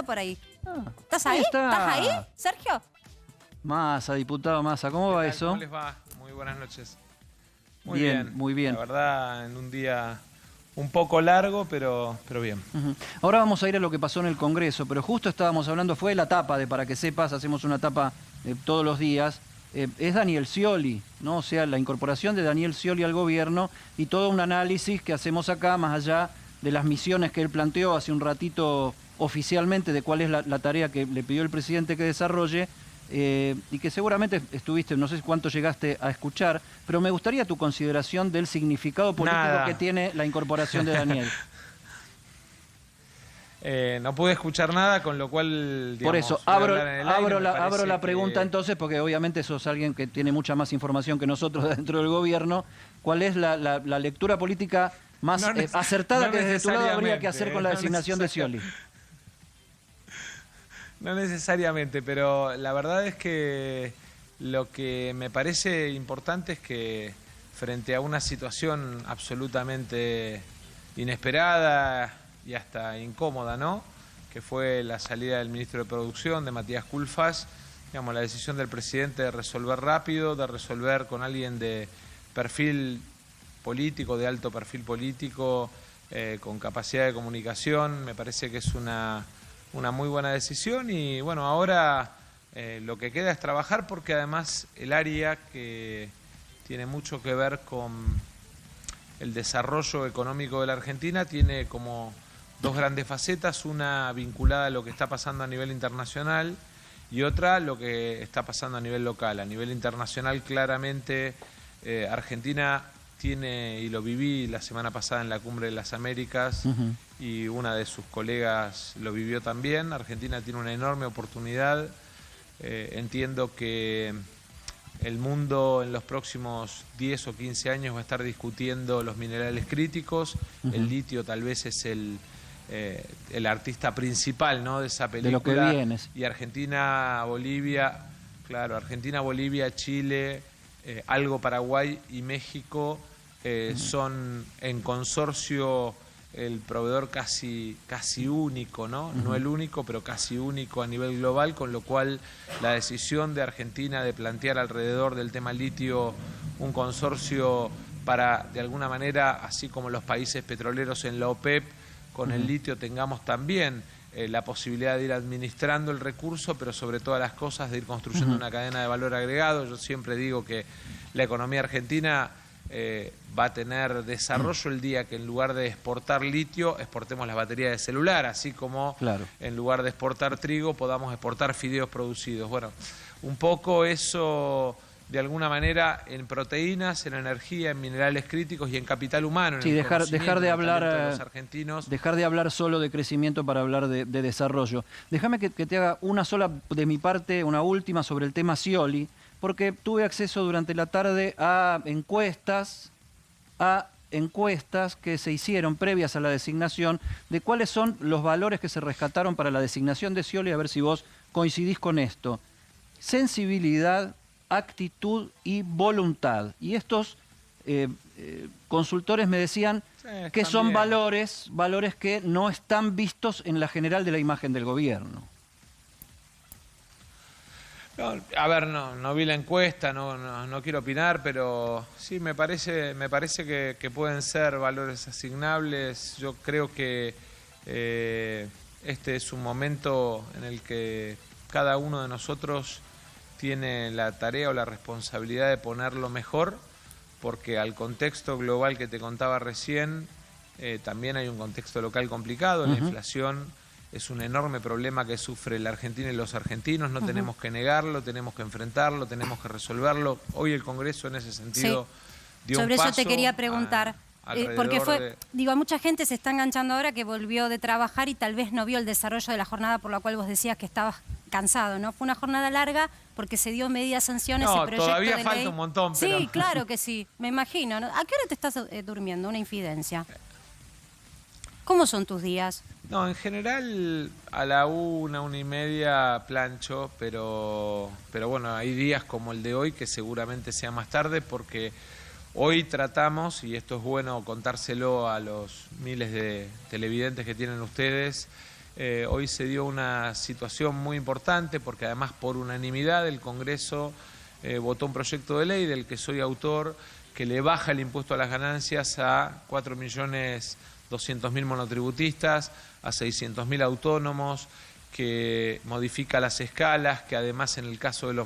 por ahí. Ah, ¿Estás ahí? está. ¿Estás ahí, Sergio? Massa, diputado Massa, ¿cómo va eso? ¿Cómo les va? Muy buenas noches. Muy Bien, bien, muy bien. La verdad, en un día un poco largo, pero bien. Ahora vamos a ir a lo que pasó en el Congreso, pero justo estábamos hablando, fue la tapa de Para que sepas, hacemos una tapa todos los días, es Daniel Scioli, ¿no? O sea, la incorporación de Daniel Scioli al gobierno y todo un análisis que hacemos acá, más allá de las misiones que él planteó hace un ratito oficialmente de cuál es la tarea que le pidió el presidente que desarrolle, y que seguramente estuviste, no sé cuánto llegaste a escuchar, pero me gustaría tu consideración del significado político Nada. que tiene la incorporación de Daniel. No pude escuchar nada, con lo cual, digamos, Por eso, voy a abro hablar en el aire. Me abro parece la pregunta que entonces, porque obviamente sos alguien que tiene mucha más información que nosotros dentro del gobierno. ¿Cuál es la lectura política más No acertada no que desde tu lado habría que hacer con la no designación de Scioli? No necesariamente, pero la verdad es que lo que me parece importante es que frente a una situación absolutamente inesperada y hasta incómoda, ¿no?, que fue la salida del ministro de Producción, de Matías Culfas, digamos, la decisión del presidente de resolver rápido, de resolver con alguien de perfil político, de alto perfil político, con capacidad de comunicación, me parece que es una muy buena decisión. Y bueno, ahora lo que queda es trabajar, porque además el área que tiene mucho que ver con el desarrollo económico de la Argentina tiene como dos grandes facetas, una vinculada a lo que está pasando a nivel internacional y otra lo que está pasando a nivel local. A nivel internacional, claramente, Argentina tiene, y lo viví la semana pasada en la Cumbre de las Américas, y una de sus colegas lo vivió también, Argentina tiene una enorme oportunidad. Entiendo que el mundo en los próximos 10 o 15 años va a estar discutiendo los minerales críticos. El litio tal vez es el artista principal, ¿no?, de esa película. De lo que viene. Y Argentina, Bolivia, claro, Argentina, Bolivia, Chile, algo Paraguay y México son en consorcio el proveedor casi único, ¿no? No el único, pero casi único a nivel global, con lo cual la decisión de Argentina de plantear alrededor del tema litio un consorcio para, de alguna manera, así como los países petroleros en la OPEP, con el litio tengamos también la posibilidad de ir administrando el recurso, pero sobre todas las cosas de ir construyendo una cadena de valor agregado. Yo siempre digo que la economía argentina va a tener desarrollo el día que en lugar de exportar litio, exportemos las baterías de celular, así como en lugar de exportar trigo, podamos exportar fideos producidos. Bueno, un poco eso, de alguna manera, en proteínas, en energía, en minerales críticos y en capital humano. Sí, en el dejar de hablar de los argentinos. dejar de hablar solo de crecimiento para hablar de desarrollo. Déjame que te haga una sola de mi parte, una última sobre el tema Scioli, porque tuve acceso durante la tarde a encuestas que se hicieron previas a la designación de cuáles son los valores que se rescataron para la designación de Scioli, a ver si vos coincidís con esto. Sensibilidad, actitud y voluntad. Y estos consultores me decían que son valores que no están vistos en la general de la imagen del gobierno. No, a ver, no vi la encuesta, no quiero opinar, pero sí me parece que pueden ser valores asignables. Yo creo que este es un momento en el que cada uno de nosotros tiene la tarea o la responsabilidad de ponerlo mejor, porque al contexto global que te contaba recién, también hay un contexto local complicado. La inflación es un enorme problema que sufre la Argentina y los argentinos. No tenemos que negarlo, tenemos que enfrentarlo, tenemos que resolverlo. Hoy el Congreso en ese sentido dio un paso. Sobre eso te quería preguntar, porque digo, mucha gente se está enganchando ahora que volvió de trabajar y tal vez no vio el desarrollo de la jornada por la cual vos decías que estabas cansado, ¿no? Fue una jornada larga porque se dio medidas, sanciones, no, ese proyecto todavía de falta ley. un montón, Sí, pero... claro que sí, me imagino, ¿no? ¿A qué hora te estás durmiendo? Una infidencia. ¿Cómo son tus días? No, en general a la 1:30 plancho, pero bueno, hay días como el de hoy que seguramente sea más tarde, porque hoy tratamos, y esto es bueno contárselo a los miles de televidentes que tienen ustedes, Hoy se dio una situación muy importante porque además por unanimidad el Congreso votó un proyecto de ley del que soy autor que le baja el impuesto a las ganancias a 4.200.000 monotributistas, a 600.000 autónomos, que modifica las escalas, que además en el caso de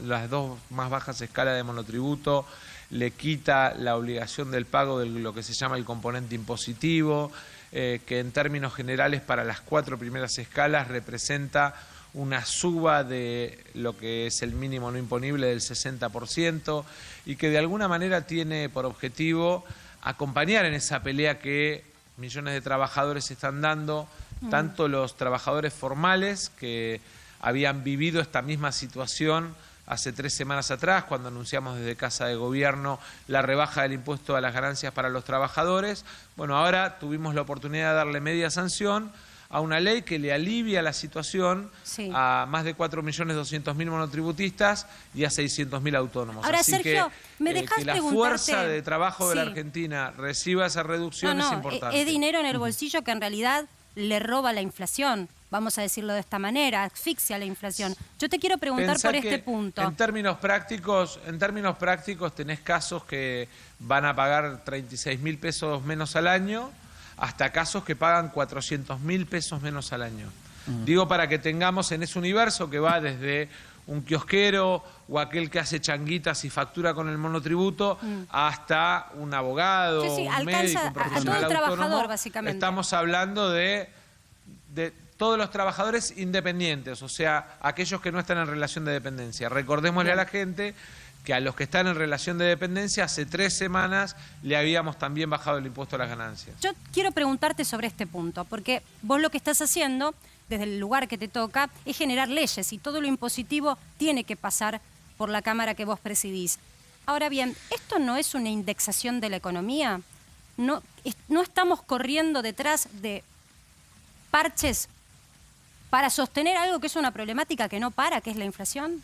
las dos más bajas escalas de monotributo le quita la obligación del pago de lo que se llama el componente impositivo, que en términos generales para las 4 primeras escalas representa una suba de lo que es el mínimo no imponible del 60% y que de alguna manera tiene por objetivo acompañar en esa pelea que millones de trabajadores están dando, tanto los trabajadores formales que habían vivido esta misma situación hace 3 semanas atrás, cuando anunciamos desde Casa de Gobierno la rebaja del impuesto a las ganancias para los trabajadores. Bueno, ahora tuvimos la oportunidad de darle media sanción a una ley que le alivia la situación a más de 4.200.000 monotributistas y a 600.000 autónomos. Ahora, así Sergio, ¿me dejás que la preguntarte? fuerza de trabajo de la Argentina reciba esa reducción es importante. Es dinero en el bolsillo que en realidad le roba la inflación, vamos a decirlo de esta manera, asfixia la inflación. Yo te quiero preguntar por este punto. En términos prácticos tenés casos que van a pagar 36.000 pesos menos al año, hasta casos que pagan 400.000 pesos menos al año. Digo para que tengamos en ese universo que va desde un kiosquero o aquel que hace changuitas y factura con el monotributo hasta un abogado, un médico, un profesional autónomo. Básicamente. Estamos hablando de todos los trabajadores independientes, o sea, aquellos que no están en relación de dependencia. Recordémosle a la gente que a los que están en relación de dependencia hace 3 semanas le habíamos también bajado el impuesto a las ganancias. Yo quiero preguntarte sobre este punto, porque vos lo que estás haciendo, desde el lugar que te toca, es generar leyes y todo lo impositivo tiene que pasar por la Cámara que vos presidís. Ahora bien, ¿esto no es una indexación de la economía? ¿No estamos corriendo detrás de parches para sostener algo que es una problemática que no para, que es la inflación?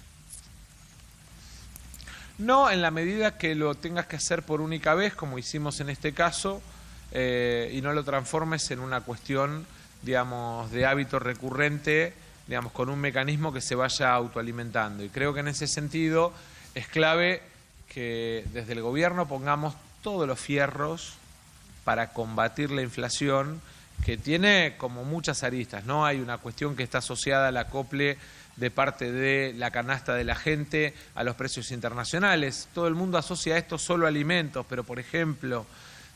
No, en la medida que lo tengas que hacer por única vez, como hicimos en este caso, y no lo transformes en una cuestión, digamos, de hábito recurrente, digamos, con un mecanismo que se vaya autoalimentando. Y creo que en ese sentido es clave que desde el gobierno pongamos todos los fierros para combatir la inflación, que tiene como muchas aristas, ¿no? Hay una cuestión que está asociada al acople de parte de la canasta de la gente a los precios internacionales. Todo el mundo asocia esto solo a alimentos, pero por ejemplo,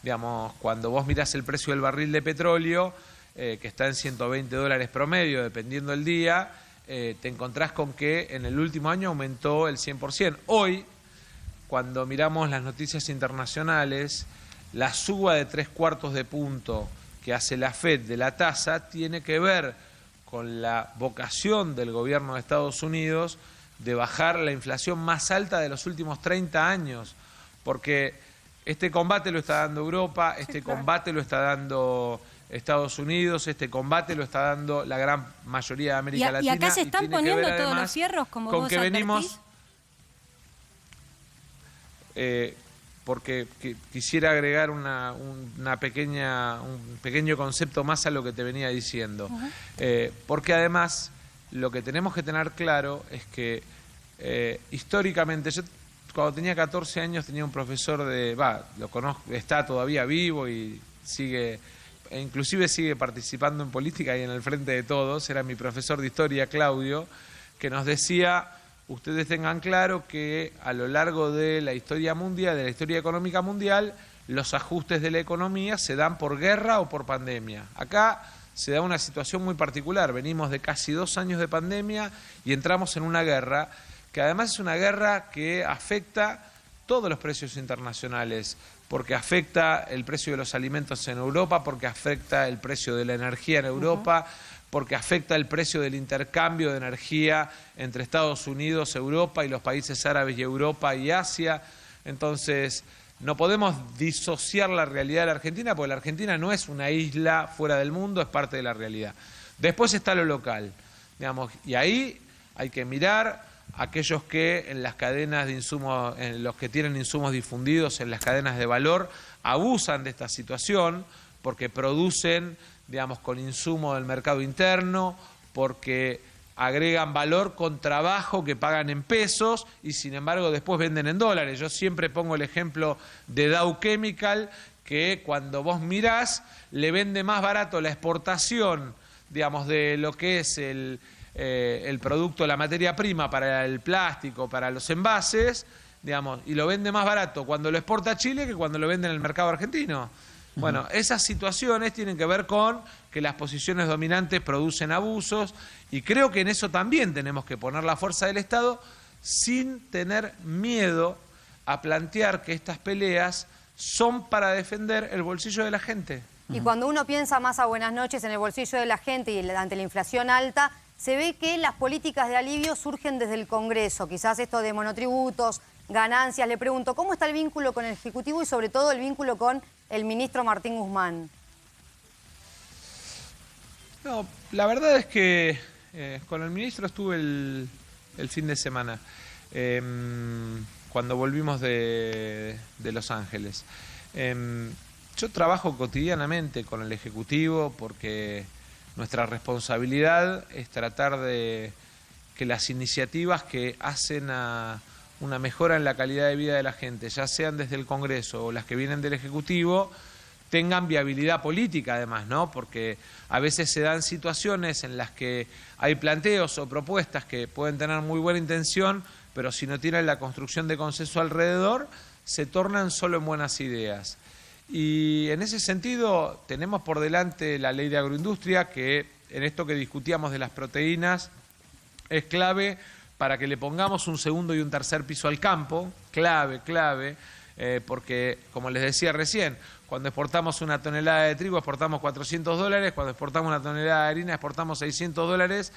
digamos, cuando vos mirás el precio del barril de petróleo, que está en $120 promedio, dependiendo del día, te encontrás con que en el último año aumentó el 100%. Hoy, cuando miramos las noticias internacionales, la suba de 3/4 de punto que hace la FED de la tasa tiene que ver con la vocación del gobierno de Estados Unidos de bajar la inflación más alta de los últimos 30 años, porque este combate lo está dando Europa, combate lo está dando Estados Unidos, este combate lo está dando la gran mayoría de América Latina. Y acá se están poniendo todos los fierros, como vos que venimos, porque quisiera agregar un pequeño concepto más a lo que te venía diciendo. Porque además lo que tenemos que tener claro es que históricamente, yo cuando tenía 14 años tenía un profesor lo conozco, está todavía vivo y inclusive sigue participando en política y en el frente de todos, era mi profesor de historia, Claudio, que nos decía: ustedes tengan claro que a lo largo de la historia mundial, de la historia económica mundial, los ajustes de la economía se dan por guerra o por pandemia. Acá se da una situación muy particular, venimos de casi 2 años de pandemia y entramos en una guerra, que además es una guerra que afecta todos los precios internacionales, porque afecta el precio de los alimentos en Europa, porque afecta el precio de la energía en Europa, porque afecta el precio del intercambio de energía entre Estados Unidos, Europa y los países árabes y Europa y Asia. Entonces, no podemos disociar la realidad de la Argentina, porque la Argentina no es una isla fuera del mundo, es parte de la realidad. Después está lo local, digamos, y ahí hay que mirar aquellos que en las cadenas de insumos, en los que tienen insumos difundidos en las cadenas de valor, abusan de esta situación porque producen digamos, con insumo del mercado interno, porque agregan valor con trabajo que pagan en pesos y sin embargo después venden en dólares. Yo siempre pongo el ejemplo de Dow Chemical, que cuando vos mirás le vende más barato la exportación, digamos, de lo que es el producto, la materia prima para el plástico, para los envases, digamos, y lo vende más barato cuando lo exporta a Chile que cuando lo vende en el mercado argentino. Bueno, esas situaciones tienen que ver con que las posiciones dominantes producen abusos y creo que en eso también tenemos que poner la fuerza del Estado sin tener miedo a plantear que estas peleas son para defender el bolsillo de la gente. Y cuando uno piensa más a buenas noches en el bolsillo de la gente y ante la inflación alta, se ve que las políticas de alivio surgen desde el Congreso. Quizás esto de monotributos, ganancias. Le pregunto, ¿cómo está el vínculo con el Ejecutivo y sobre todo el vínculo con el ministro Martín Guzmán? No, la verdad es que con el ministro estuve el fin de semana, cuando volvimos de Los Ángeles. Yo trabajo cotidianamente con el Ejecutivo porque nuestra responsabilidad es tratar de que las iniciativas que hacen a una mejora en la calidad de vida de la gente, ya sean desde el Congreso o las que vienen del Ejecutivo, tengan viabilidad política además, ¿no? Porque a veces se dan situaciones en las que hay planteos o propuestas que pueden tener muy buena intención, pero si no tienen la construcción de consenso alrededor, se tornan solo en buenas ideas. Y en ese sentido tenemos por delante la ley de agroindustria, que en esto que discutíamos de las proteínas es clave para que le pongamos un segundo y un tercer piso al campo, clave, porque como les decía recién, cuando exportamos una tonelada de trigo exportamos $400, cuando exportamos una tonelada de harina exportamos $600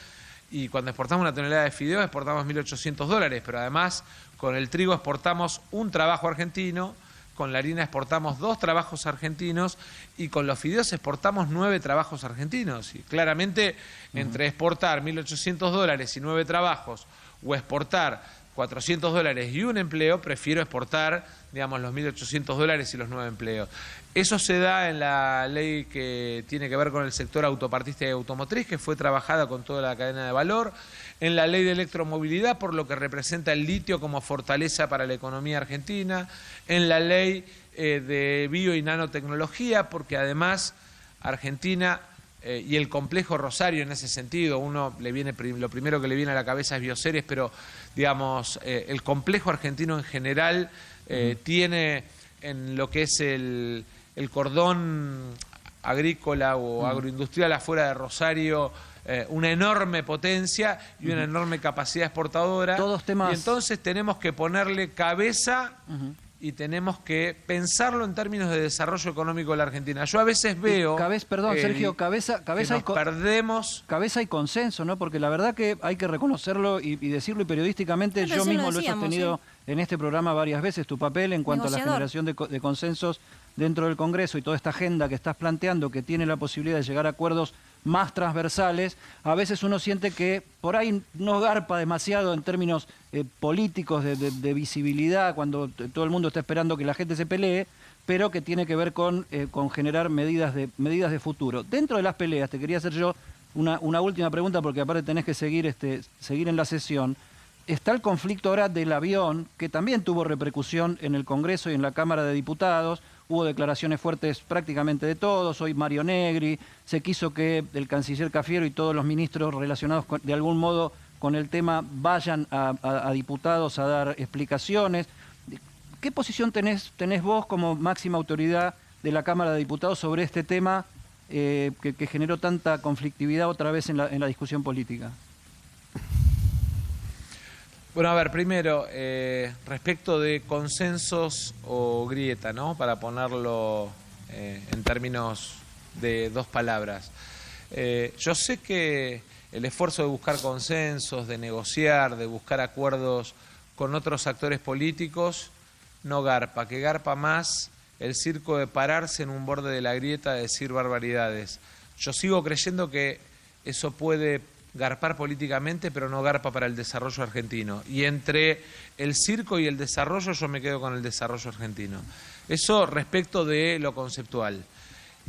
y cuando exportamos una tonelada de fideos exportamos $1.800, pero además con el trigo exportamos un trabajo argentino, con la harina exportamos 2 trabajos argentinos y con los fideos exportamos 9 trabajos argentinos. Y claramente entre exportar $1.800 y 9 trabajos o exportar $400 y un empleo, prefiero exportar, digamos, los $1.800 y los 9 empleos. Eso se da en la ley que tiene que ver con el sector autopartista y automotriz, que fue trabajada con toda la cadena de valor, en la ley de electromovilidad, por lo que representa el litio como fortaleza para la economía argentina, en la ley de bio y nanotecnología, porque además Argentina y el complejo Rosario en ese sentido, lo primero que le viene a la cabeza es Bioceres, pero digamos, el complejo argentino en general tiene en lo que es el cordón agrícola o agroindustrial afuera de Rosario una enorme potencia y una enorme capacidad exportadora. Todos temas... Y entonces tenemos que ponerle cabeza y tenemos que pensarlo en términos de desarrollo económico de la Argentina. Yo a veces veo... Sergio, cabeza perdemos... Cabeza y consenso, ¿no? Porque la verdad que hay que reconocerlo y decirlo, y periodísticamente yo mismo lo he sostenido en este programa varias veces, tu papel en cuanto a la generación de consensos dentro del Congreso y toda esta agenda que estás planteando, que tiene la posibilidad de llegar a acuerdos más transversales. A veces uno siente que por ahí no garpa demasiado en términos políticos de visibilidad, cuando todo el mundo está esperando que la gente se pelee, pero que tiene que ver con generar medidas de futuro. Dentro de las peleas, te quería hacer yo una última pregunta, porque aparte tenés que seguir en la sesión. Está el conflicto ahora del avión, que también tuvo repercusión en el Congreso y en la Cámara de Diputados. Hubo declaraciones fuertes prácticamente de todos. Hoy Mario Negri, se quiso que el canciller Cafiero y todos los ministros relacionados de algún modo con el tema vayan a diputados a dar explicaciones. ¿Qué posición tenés vos como máxima autoridad de la Cámara de Diputados sobre este tema que generó tanta conflictividad otra vez en la discusión política? Bueno, a ver, primero, respecto de consensos o grieta, ¿no? Para ponerlo en términos de 2 palabras. Yo sé que el esfuerzo de buscar consensos, de negociar, de buscar acuerdos con otros actores políticos, no garpa, que garpa más el circo de pararse en un borde de la grieta, de decir barbaridades. Yo sigo creyendo que eso puede garpar políticamente, pero no garpa para el desarrollo argentino. Y entre el circo y el desarrollo, yo me quedo con el desarrollo argentino. Eso respecto de lo conceptual.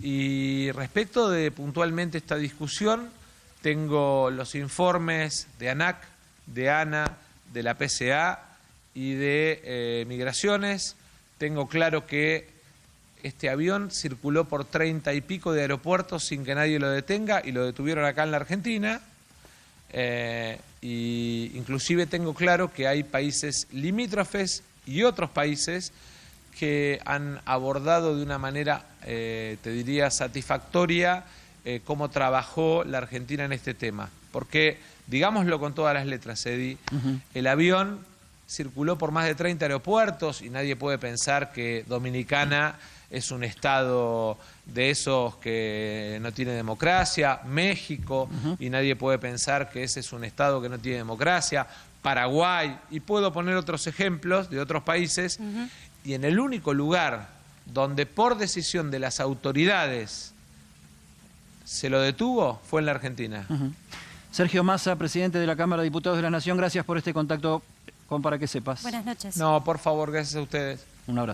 Y respecto de puntualmente esta discusión, tengo los informes de ANAC, de ANA, de la PCA y de Migraciones. Tengo claro que este avión circuló por 30 y pico de aeropuertos sin que nadie lo detenga y lo detuvieron acá en la Argentina. Y inclusive tengo claro que hay países limítrofes y otros países que han abordado de una manera, te diría, satisfactoria cómo trabajó la Argentina en este tema. Porque, digámoslo con todas las letras, Edi, el avión circuló por más de 30 aeropuertos y nadie puede pensar que Dominicana es un estado de esos que no tiene democracia, México, y nadie puede pensar que ese es un estado que no tiene democracia, Paraguay, y puedo poner otros ejemplos de otros países, y en el único lugar donde por decisión de las autoridades se lo detuvo fue en la Argentina. Sergio Massa, presidente de la Cámara de Diputados de la Nación, gracias por este contacto con Para que Sepas. Buenas noches. No, por favor, gracias a ustedes. Un abrazo.